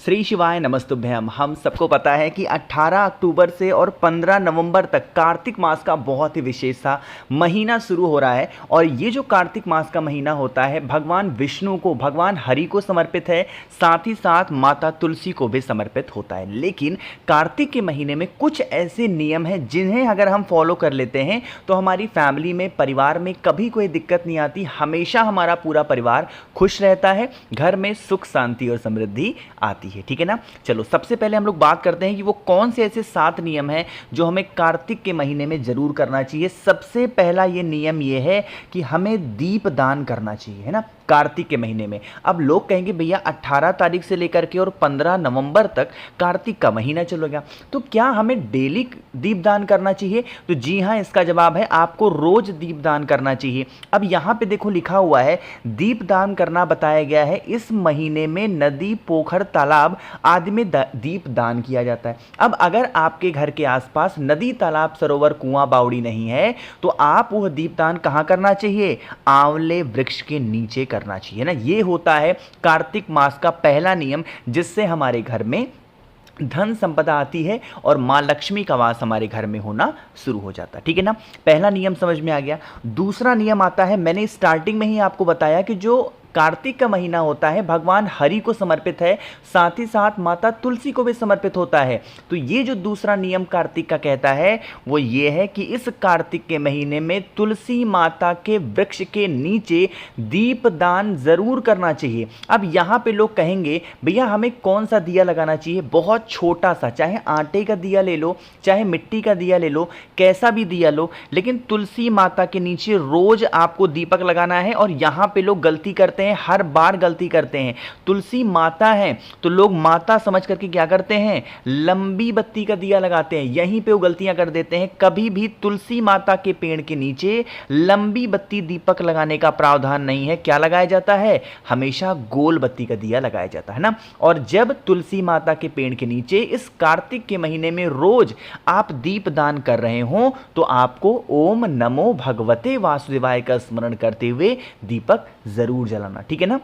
श्री शिवाय नमस्तुभ्यम। हम सबको पता है कि 18 अक्टूबर से और 15 नवंबर तक कार्तिक मास का बहुत ही विशेष सा महीना शुरू हो रहा है। और ये जो कार्तिक मास का महीना होता है भगवान विष्णु को, भगवान हरि को समर्पित है, साथ ही साथ माता तुलसी को भी समर्पित होता है। लेकिन कार्तिक के महीने में कुछ ऐसे नियम हैं जिन्हें अगर हम फॉलो कर लेते हैं तो हमारी फैमिली में, परिवार में कभी कोई दिक्कत नहीं आती। हमेशा हमारा पूरा परिवार खुश रहता है, घर में सुख शांति और समृद्धि आती है। ठीक है ना। चलो सबसे पहले हम लोग बात करते हैं कि वो कौन से ऐसे 7 नियम हैं जो हमें कार्तिक के महीने में जरूर करना चाहिए। सबसे पहला ये नियम ये है कि हमें दीप दान करना चाहिए, है ना, कार्तिक के महीने में। अब लोग कहेंगे भैया 18 तारीख से लेकर के और 15 नवंबर तक कार्तिक का महीना चलेगा, तो क्या हमें डेली दीपदान करना चाहिए? तो जी हाँ, इसका जवाब है आपको रोज दीपदान करना चाहिए। अब यहाँ पे देखो लिखा हुआ है दीपदान करना बताया गया है। इस महीने में नदी, पोखर, तालाब आदि में दीप दान किया जाता है। अब अगर आपके घर के आसपास नदी, तालाब, सरोवर, कुआं, बावड़ी नहीं है तो आप वह दीपदान कहाँ करना चाहिए? आंवले वृक्ष के नीचे करना चाहिए ना। ये होता है कार्तिक मास का पहला नियम, जिससे हमारे घर में धन संपदा आती है और मां लक्ष्मी का वास हमारे घर में होना शुरू हो जाता है। ठीक है ना। पहला नियम समझ में आ गया। दूसरा नियम आता है, मैंने स्टार्टिंग में ही आपको बताया कि जो कार्तिक का महीना होता है भगवान हरि को समर्पित है, साथ ही साथ माता तुलसी को भी समर्पित होता है। तो ये जो दूसरा नियम कार्तिक का कहता है वो ये है कि इस कार्तिक के महीने में तुलसी माता के वृक्ष के नीचे दीप दान जरूर करना चाहिए। अब यहाँ पे लोग कहेंगे भैया हमें कौन सा दिया लगाना चाहिए? बहुत छोटा सा, चाहे आटे का दिया ले लो, चाहे मिट्टी का दिया ले लो, कैसा भी दिया लो, लेकिन तुलसी माता के नीचे रोज आपको दीपक लगाना है। और यहाँ पे लोग गलती करते हैं, हर बार गलती करते हैं। तुलसी माता है तो लोग माता समझ करके क्या करते हैं? लंबी बत्ती का दिया लगाते हैं। यहीं पे वो गलतियां कर देते हैं। कभी भी तुलसी माता के पेड़ के नीचे लंबी बत्ती दीपक लगाने का प्रावधान नहीं है। क्या लगाया जाता है? हमेशा गोल बत्ती का दिया लगाया जाता है ना। और जब तुलसी माता के पेड़ के नीचे इस कार्तिक के महीने में रोज आप दीप दान कर रहे हो तो आपको ओम नमो भगवते वासुदेवाय का स्मरण करते हुए दीपक जरूर जलाना। ठीक है ना।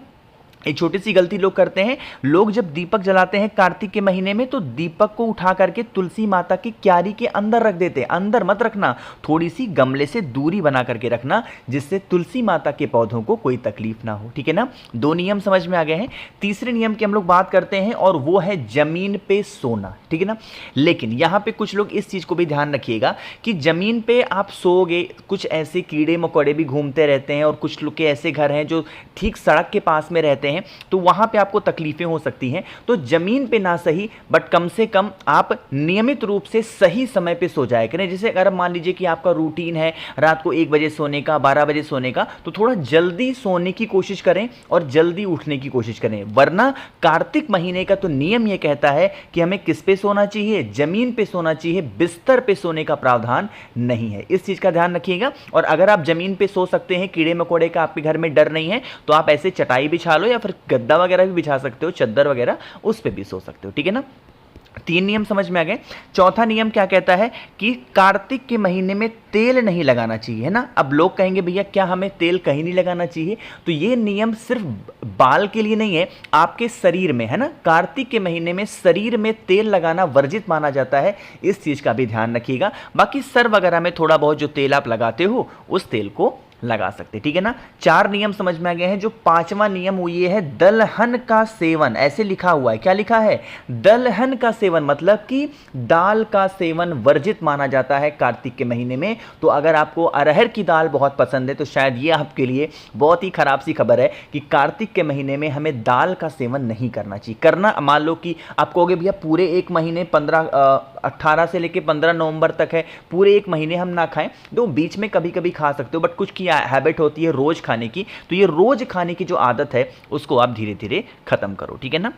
एक छोटी सी गलती लोग करते हैं, लोग जब दीपक जलाते हैं कार्तिक के महीने में तो दीपक को उठा करके तुलसी माता की क्यारी के अंदर रख देते हैं। अंदर मत रखना, थोड़ी सी गमले से दूरी बना करके रखना, जिससे तुलसी माता के पौधों को कोई तकलीफ ना हो। ठीक है ना। 2 नियम समझ में आ गए हैं। तीसरे नियम की हम लोग बात करते हैं और वो है जमीन पे सोना। ठीक है ना। लेकिन यहां पे कुछ लोग इस चीज को भी ध्यान रखिएगा कि जमीन पे आप सोओगे, कुछ ऐसे कीड़े मकोड़े भी घूमते रहते हैं और कुछ लोग के ऐसे घर हैं जो ठीक सड़क के पास में रहते हैं, तो वहां पे आपको तकलीफें हो सकती हैं। तो जमीन पे ना सही बट कम से कम आप नियमित रूप से सही समय पे सो जाया करें। जैसे अगर मान लीजिए कि आपका रूटीन है रात को 1 बजे सोने का, 12 बजे सोने का, तो थोड़ा जल्दी सोने की कोशिश करें और जल्दी उठने की कोशिश करें। वरना कार्तिक महीने का तो नियम यह कहता है कि हमें किस पे सोना चाहिए? जमीन पे सोना चाहिए, बिस्तर पे सोने का प्रावधान नहीं है। इस चीज का ध्यान रखिएगा। और अगर आप जमीन पे सो सकते हैं, कीड़े मकोड़े का आपके घर में डर नहीं है, तो आप ऐसे चटाई बिछा लो या फिर गद्दा वगैरह भी बिछा सकते हो, चद्दर वगैरह, उस पे भी सो सकते हो। ठीक है ना। 3 नियम समझ में आ गए। चौथा नियम क्या कहता है कि कार्तिक के महीने में तेल नहीं लगाना चाहिए, है ना। अब लोग कहेंगे भैया क्या हमें तेल कहीं नहीं लगाना चाहिए? तो ये नियम सिर्फ बाल के लिए नहीं है, आपके शरीर में, है ना। कार्तिक के महीने में शरीर में तेल लगाना वर्जित माना जाता है। इस चीज का भी ध्यान रखिएगा। बाकी सर वगैरह में थोड़ा बहुत जो तेल आप लगाते हो उस तेल को लगा सकते। ठीक है ना। 4 नियम समझ में आ गए हैं। जो 5वां नियम वो ये है दलहन का सेवन। ऐसे लिखा हुआ है, क्या लिखा है? दलहन का सेवन, मतलब कि दाल का सेवन वर्जित माना जाता है कार्तिक के महीने में। तो अगर आपको अरहर की दाल बहुत पसंद है तो शायद ये आपके लिए बहुत ही खराब सी खबर है कि कार्तिक के महीने में हमें दाल का सेवन नहीं करना चाहिए। करना, मान लो कि आप कहोगे भैया पूरे 1 महीने 18 से लेकर 15 नवंबर तक है, पूरे 1 महीने हम ना खाएं, तो बीच में कभी कभी खा सकते हो। बट कुछ की हैबिट होती है रोज खाने की, तो ये रोज खाने की जो आदत है उसको आप धीरे धीरे खत्म करो। ठीक है ना।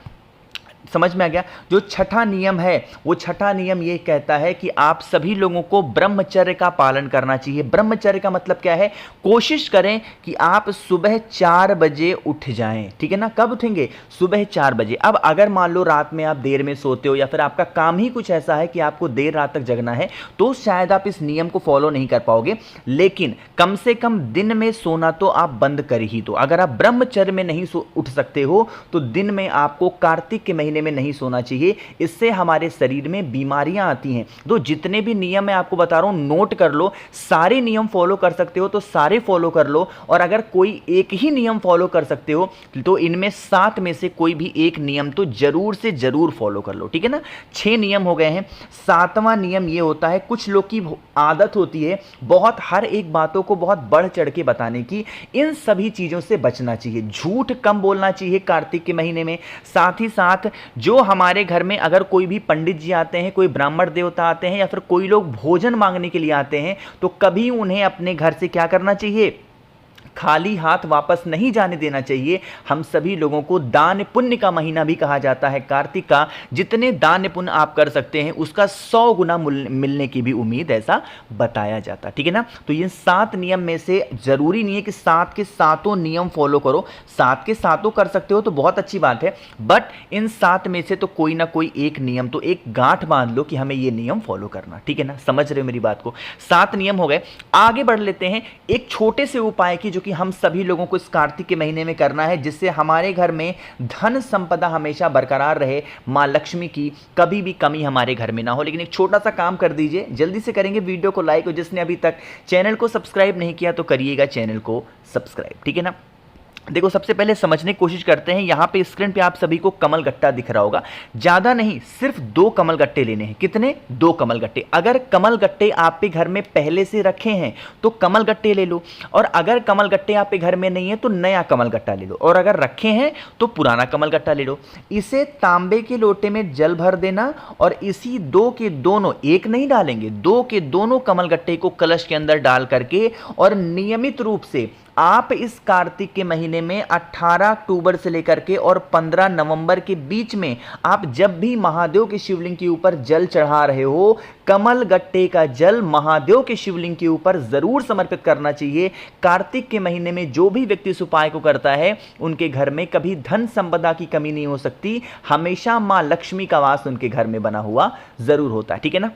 समझ में आ गया। जो छठा नियम है वो छठा नियम ये कहता है कि आप सभी लोगों को ब्रह्मचर्य का पालन करना चाहिए। ब्रह्मचर्य का मतलब क्या है? कोशिश करें कि आप सुबह 4 बजे उठ जाएं। ठीक है ना। कब उठेंगे? सुबह 4 बजे। अब अगर मान लो रात में आप देर में सोते हो या फिर आपका काम ही कुछ ऐसा है कि आपको देर रात तक जगना है, तो शायद आप इस नियम को फॉलो नहीं कर पाओगे। लेकिन कम से कम दिन में सोना तो आप बंद कर ही दो। अगर आप ब्रह्मचर्य में नहीं उठ सकते हो तो दिन में आपको कार्तिक के महीने महीने में नहीं सोना चाहिए, इससे हमारे शरीर में बीमारियां आती हैं। तो जितने भी नियम मैं आपको बता रहा हूं नोट कर लो, सारे नियम फॉलो कर सकते हो तो सारे फॉलो कर लो, और अगर कोई एक ही नियम फॉलो कर सकते हो तो इनमें 7 में से कोई भी एक नियम तो जरूर से जरूर फॉलो कर लो, ठीक है ना। 6 नियम हो गए हैं। 7वां नियम ये होता है, कुछ लोग की आदत होती है बहुत हर एक बातों को बहुत बढ़ चढ़ के बताने की, इन सभी चीजों से बचना चाहिए। झूठ कम बोलना चाहिए कार्तिक के महीने में। साथ ही साथ जो हमारे घर में अगर कोई भी पंडित जी आते हैं, कोई ब्राह्मण देवता आते हैं, या फिर कोई लोग भोजन मांगने के लिए आते हैं, तो कभी उन्हें अपने घर से क्या करना चाहिए, खाली हाथ वापस नहीं जाने देना चाहिए। हम सभी लोगों को दान पुण्य का महीना भी कहा जाता है कार्तिक का। जितने दान पुण्य आप कर सकते हैं उसका 100 गुना मिलने की भी उम्मीद, ऐसा बताया जाता है, ठीक है ना। तो ये 7 नियम में से जरूरी नहीं है कि 7 के 7 नियम फॉलो करो, 7 के 7 कर सकते हो तो बहुत अच्छी बात है, बट इन 7 में से तो कोई ना कोई एक नियम तो एक गांठ बांध लो कि हमें ये नियम फॉलो करना, ठीक है ना। समझ रहे हो मेरी बात को। 7 नियम हो गए। आगे बढ़ लेते हैं एक छोटे से उपाय की, जो कि हम सभी लोगों को इस कार्तिक के महीने में करना है, जिससे हमारे घर में धन संपदा हमेशा बरकरार रहे, मां लक्ष्मी की कभी भी कमी हमारे घर में ना हो। लेकिन एक छोटा सा काम कर दीजिए, जल्दी से करेंगे, वीडियो को लाइक, और जिसने अभी तक चैनल को सब्सक्राइब नहीं किया तो करिएगा चैनल को सब्सक्राइब, ठीक है ना। देखो सबसे पहले समझने की कोशिश करते हैं। यहां पे स्क्रीन पे आप सभी को कमल गट्टा दिख रहा होगा, ज्यादा नहीं, सिर्फ 2 कमल गट्टे लेने हैं। कितने? 2 कमल गट्टे। अगर कमल गट्टे आपके घर में पहले से रखे हैं तो कमल गट्टे ले लो, और अगर कमल गट्टे आपके घर में नहीं है तो नया कमल गट्टा ले लो, और अगर रखे हैं तो पुराना कमल गट्टा ले लो। इसे तांबे के लोटे में जल भर देना, और इसी 2 के दोनों, एक नहीं डालेंगे, 2 के दोनों कमल गट्टे को कलश के अंदर डाल करके, और नियमित रूप से आप इस कार्तिक के महीने में 18 अक्टूबर से लेकर के और 15 नवंबर के बीच में आप जब भी महादेव के शिवलिंग के ऊपर जल चढ़ा रहे हो, कमल गट्टे का जल महादेव के शिवलिंग के ऊपर जरूर समर्पित करना चाहिए। कार्तिक के महीने में जो भी व्यक्ति इस उपाय को करता है उनके घर में कभी धन संपदा की कमी नहीं हो सकती, हमेशा मां लक्ष्मी का वास उनके घर में बना हुआ जरूर होता है, ठीक है ना।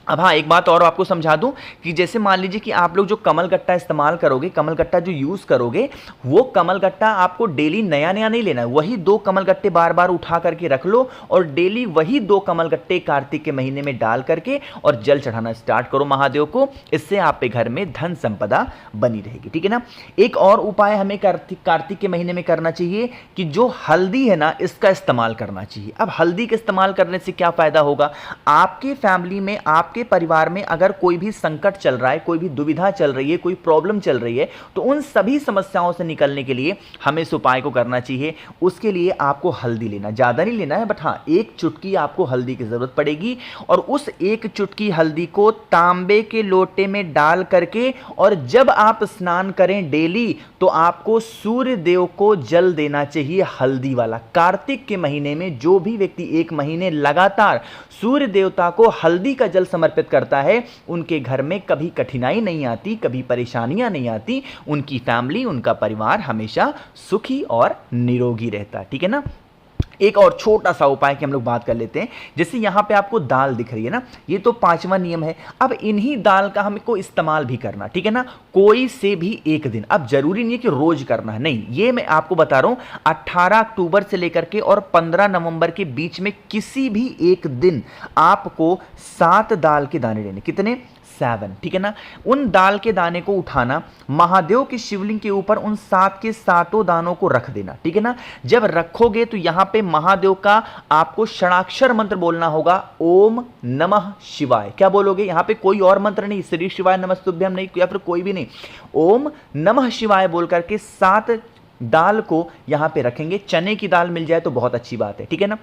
अब हाँ, एक बात और आपको समझा दूं कि जैसे मान लीजिए कि आप लोग जो कमल गट्टा इस्तेमाल करोगे, कमल गट्टा जो यूज करोगे, वो कमल गट्टा आपको डेली नया नया नहीं लेना है। वही 2 कमल गट्टे बार बार उठा करके रख लो, और डेली वही 2 कमल गट्टे कार्तिक के महीने में डाल करके और जल चढ़ाना स्टार्ट करो महादेव को। इससे आपके घर में धन संपदा बनी रहेगी, ठीक है ना। एक और उपाय हमें कार्तिक के महीने में करना चाहिए कि जो हल्दी है ना, इसका इस्तेमाल करना चाहिए। अब हल्दी के इस्तेमाल करने से क्या फायदा होगा, आपके फैमिली में, आपके परिवार में अगर कोई भी संकट चल रहा है, कोई भी दुविधा चल रही है, कोई प्रॉब्लम चल रही है, तो उन सभी समस्याओं से निकलने के लिए हमें इस उपाय को करना चाहिए। उसके लिए आपको हल्दी लेना, ज्यादा नहीं लेना है, बट हाँ 1 चुटकी आपको हल्दी की जरूरत पड़ेगी, और उस 1 चुटकी हल्दी को तांबे के लोटे में डाल करके, और जब आप स्नान करें डेली तो आपको सूर्य देव को जल देना चाहिए हल्दी वाला। कार्तिक के महीने में जो भी व्यक्ति 1 महीने लगातार सूर्य देवता को हल्दी का जल समर्पित करता है, उनके घर में कभी कठिनाई नहीं आती, कभी परेशानियां नहीं आती, उनकी फैमिली, उनका परिवार हमेशा सुखी और निरोगी रहता है, ठीक है ना। एक और छोटा सा उपाय की हम लोग बात कर लेते हैं। जैसे यहां पे आपको दाल दिख रही है ना, ये तो 5वां नियम है। अब इन्हीं दाल का हमको इस्तेमाल भी करना, ठीक है ना, कोई से भी एक दिन। अब जरूरी नहीं है कि रोज करना है, नहीं, ये मैं आपको बता रहा हूं 18 अक्टूबर से लेकर के और 15 नवंबर के बीच में किसी भी एक दिन आपको 7 दाल के दाने लेने। कितने? 7, ठीक है ना। उन दाल के दाने को उठाना, महादेव के शिवलिंग के ऊपर उन 7 के 7 दानों को रख देना, ठीक है ना। जब रखोगे तो यहां पे महादेव का आपको षडाक्षर मंत्र बोलना होगा, ओम नमः शिवाय। क्या बोलोगे? यहां पे कोई और मंत्र नहीं, श्री शिवाय नमस्तुभ्यम नहीं, या फिर कोई भी नहीं, ओम नमः शिवाय बोल करके 7 दाल को यहां पे रखेंगे। चने की दाल मिल जाए तो बहुत अच्छी बात है, ठीक है ना।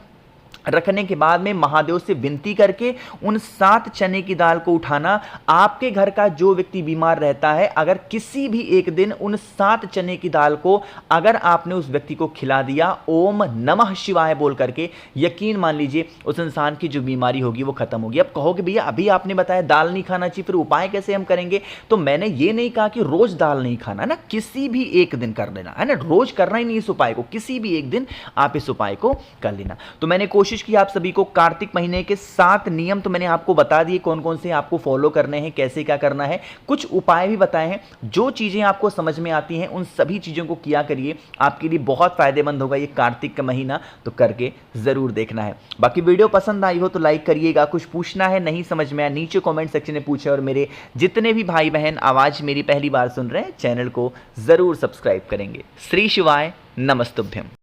रखने के बाद में महादेव से विनती करके उन 7 चने की दाल को उठाना। आपके घर का जो व्यक्ति बीमार रहता है, अगर किसी भी एक दिन उन 7 चने की दाल को अगर आपने उस व्यक्ति को खिला दिया ओम नमः शिवाय बोल करके, यकीन मान लीजिए उस इंसान की जो बीमारी होगी वो खत्म होगी। अब कहोगे भैया अभी आपने बताया दाल नहीं खाना चाहिए, फिर उपाय कैसे हम करेंगे? तो मैंने ये नहीं कहा कि रोज दाल नहीं खाना ना, किसी भी एक दिन कर लेना है ना, रोज करना ही नहीं इस उपाय को, किसी भी एक दिन आप इस उपाय को कर लेना। तो मैंने कोशिश की आप सभी को कार्तिक महीने के 7 नियम तो मैंने आपको बता दिए कौन कौन से आपको फॉलो करने हैं, कैसे क्या करना है, कुछ उपाय भी बताए हैं। जो चीज़ें आपको समझ में आती हैं उन सभी चीज़ों को किया करिए, आपके लिए बहुत फायदेमंद होगा ये कार्तिक का महीना, तो करके ज़रूर देखना है। बाकी वीडियो पसंद आई हो तो लाइक करिएगा, कुछ पूछना है नहीं समझ में आया नीचे कॉमेंट सेक्शन में पूछे, और मेरे जितने भी भाई बहन आवाज़ मेरी पहली बार सुन रहे हैं चैनल को ज़रूर सब्सक्राइब करेंगे। श्री शिवाय नमस्तुभ्यम।